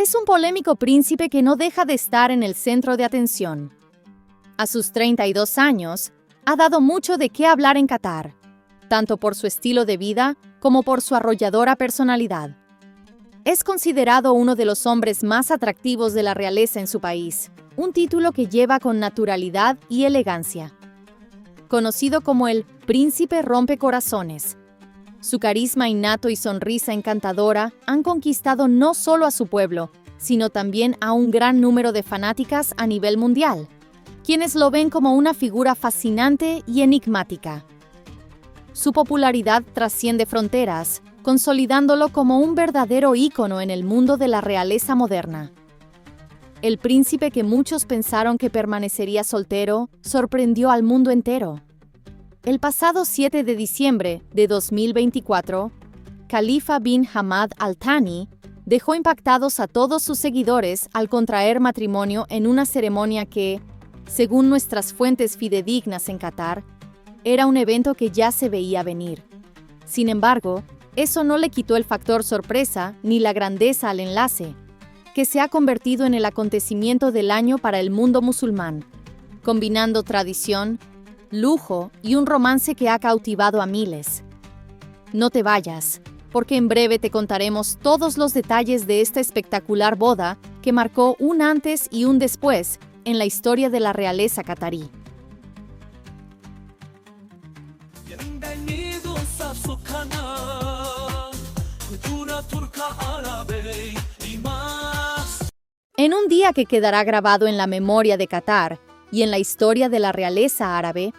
Es un polémico príncipe que no deja de estar en el centro de atención. A sus 32 años, ha dado mucho de qué hablar en Qatar, tanto por su estilo de vida como por su arrolladora personalidad. Es considerado uno de los hombres más atractivos de la realeza en su país, un título que lleva con naturalidad y elegancia. Conocido como el Príncipe Rompecorazones, su carisma innato y sonrisa encantadora han conquistado no solo a su pueblo, sino también a un gran número de fanáticas a nivel mundial, quienes lo ven como una figura fascinante y enigmática. Su popularidad trasciende fronteras, consolidándolo como un verdadero ícono en el mundo de la realeza moderna. El príncipe que muchos pensaron que permanecería soltero, sorprendió al mundo entero. El pasado 7 de diciembre de 2024, Khalifa bin Hamad Al Thani dejó impactados a todos sus seguidores al contraer matrimonio en una ceremonia que, según nuestras fuentes fidedignas en Qatar, era un evento que ya se veía venir. Sin embargo, eso no le quitó el factor sorpresa ni la grandeza al enlace, que se ha convertido en el acontecimiento del año para el mundo musulmán, combinando tradición, lujo y un romance que ha cautivado a miles. No te vayas, porque en breve te contaremos todos los detalles de esta espectacular boda que marcó un antes y un después en la historia de la realeza catarí. Bienvenidos a su canal, Cultura Turca Árabe y más. En un día que quedará grabado en la memoria de Qatar y en la historia de la realeza árabe,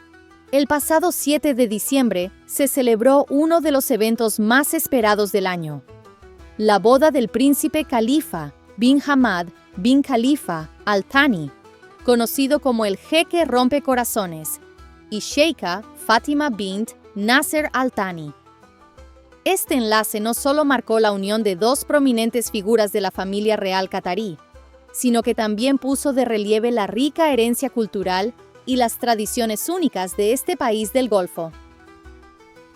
el pasado 7 de diciembre se celebró uno de los eventos más esperados del año: la boda del príncipe Khalifa bin Hamad bin Khalifa Al Thani, conocido como el Jeque Rompecorazones, y Sheikha Fatima bint Nasser Al Thani. Este enlace no solo marcó la unión de dos prominentes figuras de la familia real catarí, sino que también puso de relieve la rica herencia cultural y las tradiciones únicas de este país del Golfo.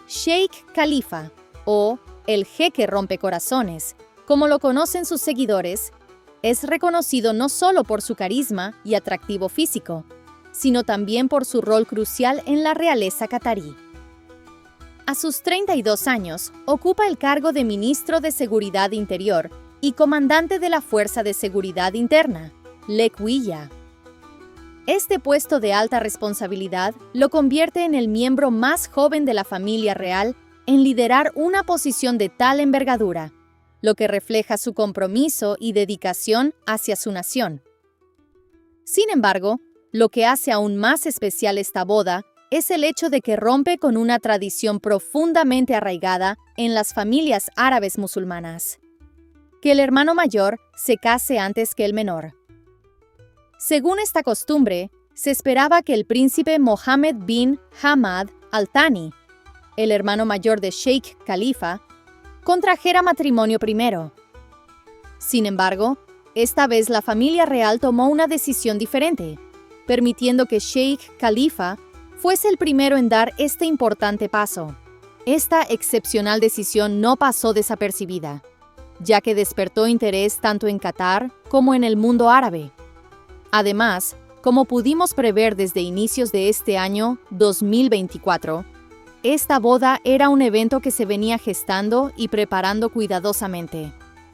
Sheikh Khalifa, o el Jeque Rompecorazones, como lo conocen sus seguidores, es reconocido no solo por su carisma y atractivo físico, sino también por su rol crucial en la realeza catarí. A sus 32 años, ocupa el cargo de ministro de Seguridad Interior y comandante de la Fuerza de Seguridad Interna, Lequilla. Este puesto de alta responsabilidad lo convierte en el miembro más joven de la familia real en liderar una posición de tal envergadura, lo que refleja su compromiso y dedicación hacia su nación. Sin embargo, lo que hace aún más especial esta boda es el hecho de que rompe con una tradición profundamente arraigada en las familias árabes musulmanas: que el hermano mayor se case antes que el menor. Según esta costumbre, se esperaba que el príncipe Mohammed bin Hamad Al Thani, el hermano mayor de Sheikh Khalifa, contrajera matrimonio primero. Sin embargo, esta vez la familia real tomó una decisión diferente, permitiendo que Sheikh Khalifa fuese el primero en dar este importante paso. Esta excepcional decisión no pasó desapercibida, ya que despertó interés tanto en Qatar como en el mundo árabe. Además, como pudimos prever desde inicios de este año 2024, esta boda era un evento que se venía gestando y preparando cuidadosamente.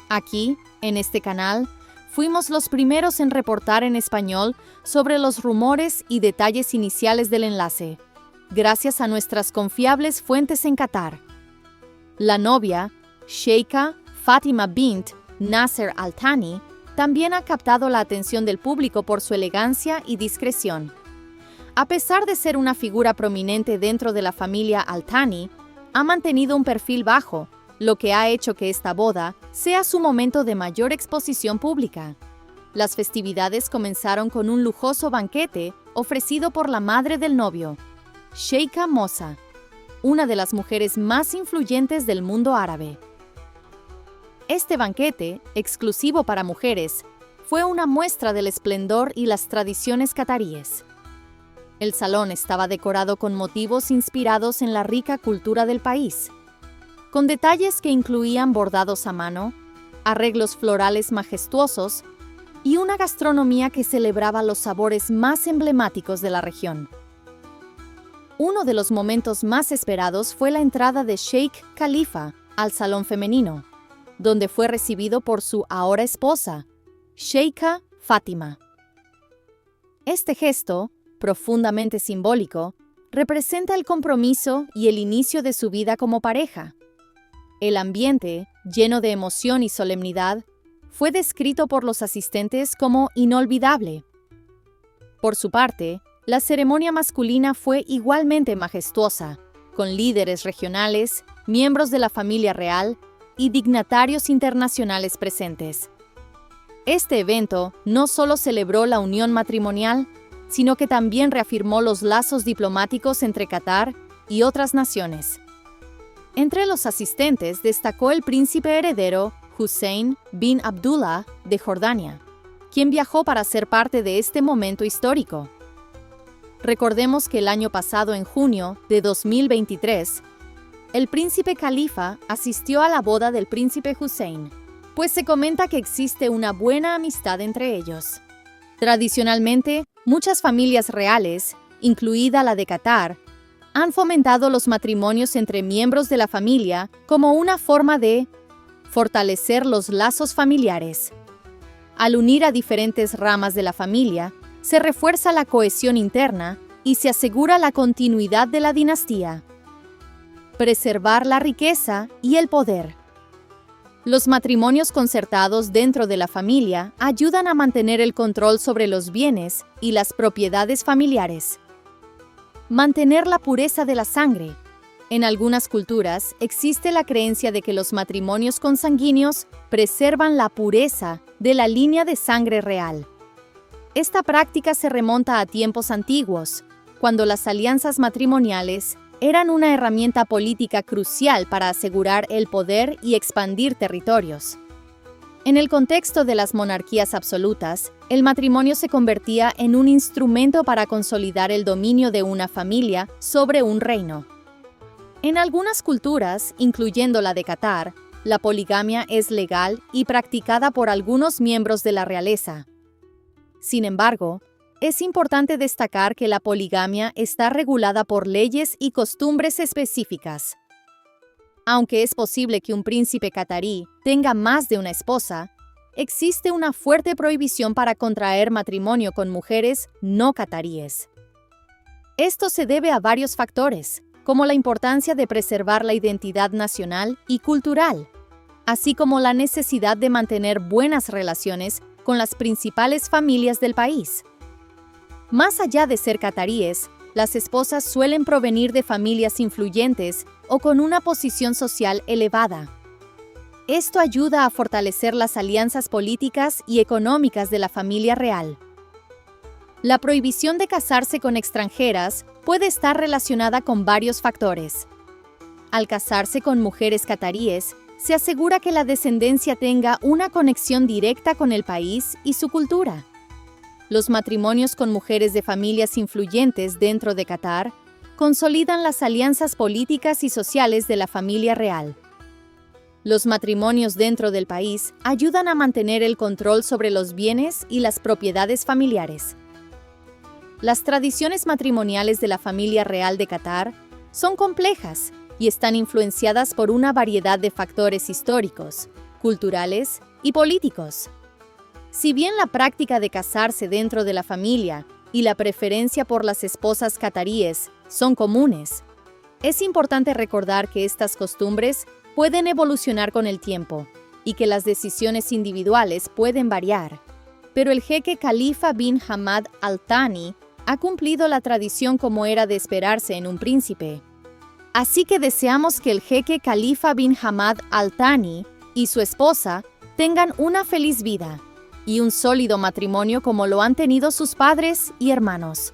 Aquí, en este canal, fuimos los primeros en reportar en español sobre los rumores y detalles iniciales del enlace, gracias a nuestras confiables fuentes en Qatar. La novia, Sheikha Fatima bint Nasser Al Thani, también ha captado la atención del público por su elegancia y discreción. A pesar de ser una figura prominente dentro de la familia Al Thani, ha mantenido un perfil bajo, lo que ha hecho que esta boda sea su momento de mayor exposición pública. Las festividades comenzaron con un lujoso banquete ofrecido por la madre del novio, Sheikha Moza, una de las mujeres más influyentes del mundo árabe. Este banquete, exclusivo para mujeres, fue una muestra del esplendor y las tradiciones cataríes. El salón estaba decorado con motivos inspirados en la rica cultura del país, con detalles que incluían bordados a mano, arreglos florales majestuosos y una gastronomía que celebraba los sabores más emblemáticos de la región. Uno de los momentos más esperados fue la entrada de Sheikh Khalifa al salón femenino, donde fue recibido por su ahora esposa, Sheikha Fátima. Este gesto, profundamente simbólico, representa el compromiso y el inicio de su vida como pareja. El ambiente, lleno de emoción y solemnidad, fue descrito por los asistentes como inolvidable. Por su parte, la ceremonia masculina fue igualmente majestuosa, con líderes regionales, miembros de la familia real y dignatarios internacionales presentes. Este evento no solo celebró la unión matrimonial, sino que también reafirmó los lazos diplomáticos entre Qatar y otras naciones. Entre los asistentes destacó el príncipe heredero Hussein bin Abdullah de Jordania, quien viajó para ser parte de este momento histórico. Recordemos que el año pasado, en junio de 2023, el príncipe Khalifa asistió a la boda del príncipe Hussein, pues se comenta que existe una buena amistad entre ellos. Tradicionalmente, muchas familias reales, incluida la de Qatar, han fomentado los matrimonios entre miembros de la familia como una forma de fortalecer los lazos familiares. Al unir a diferentes ramas de la familia, se refuerza la cohesión interna y se asegura la continuidad de la dinastía. Preservar la riqueza y el poder. Los matrimonios concertados dentro de la familia ayudan a mantener el control sobre los bienes y las propiedades familiares. Mantener la pureza de la sangre. En algunas culturas existe la creencia de que los matrimonios consanguíneos preservan la pureza de la línea de sangre real. Esta práctica se remonta a tiempos antiguos, cuando las alianzas matrimoniales eran una herramienta política crucial para asegurar el poder y expandir territorios. En el contexto de las monarquías absolutas, el matrimonio se convertía en un instrumento para consolidar el dominio de una familia sobre un reino. En algunas culturas, incluyendo la de Qatar, la poligamia es legal y practicada por algunos miembros de la realeza. Sin embargo, es importante destacar que la poligamia está regulada por leyes y costumbres específicas. Aunque es posible que un príncipe catarí tenga más de una esposa, existe una fuerte prohibición para contraer matrimonio con mujeres no cataríes. Esto se debe a varios factores, como la importancia de preservar la identidad nacional y cultural, así como la necesidad de mantener buenas relaciones con las principales familias del país. Más allá de ser cataríes, las esposas suelen provenir de familias influyentes o con una posición social elevada. Esto ayuda a fortalecer las alianzas políticas y económicas de la familia real. La prohibición de casarse con extranjeras puede estar relacionada con varios factores. Al casarse con mujeres cataríes, se asegura que la descendencia tenga una conexión directa con el país y su cultura. Los matrimonios con mujeres de familias influyentes dentro de Qatar consolidan las alianzas políticas y sociales de la familia real. Los matrimonios dentro del país ayudan a mantener el control sobre los bienes y las propiedades familiares. Las tradiciones matrimoniales de la familia real de Qatar son complejas y están influenciadas por una variedad de factores históricos, culturales y políticos. Si bien la práctica de casarse dentro de la familia y la preferencia por las esposas cataríes son comunes, es importante recordar que estas costumbres pueden evolucionar con el tiempo y que las decisiones individuales pueden variar. Pero el jeque Khalifa bin Hamad Al Thani ha cumplido la tradición como era de esperarse en un príncipe. Así que deseamos que el jeque Khalifa bin Hamad Al Thani y su esposa tengan una feliz vida y un sólido matrimonio como lo han tenido sus padres y hermanos.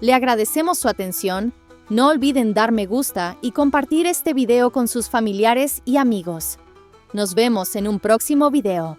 Le agradecemos su atención. No olviden dar me gusta y compartir este video con sus familiares y amigos. Nos vemos en un próximo video.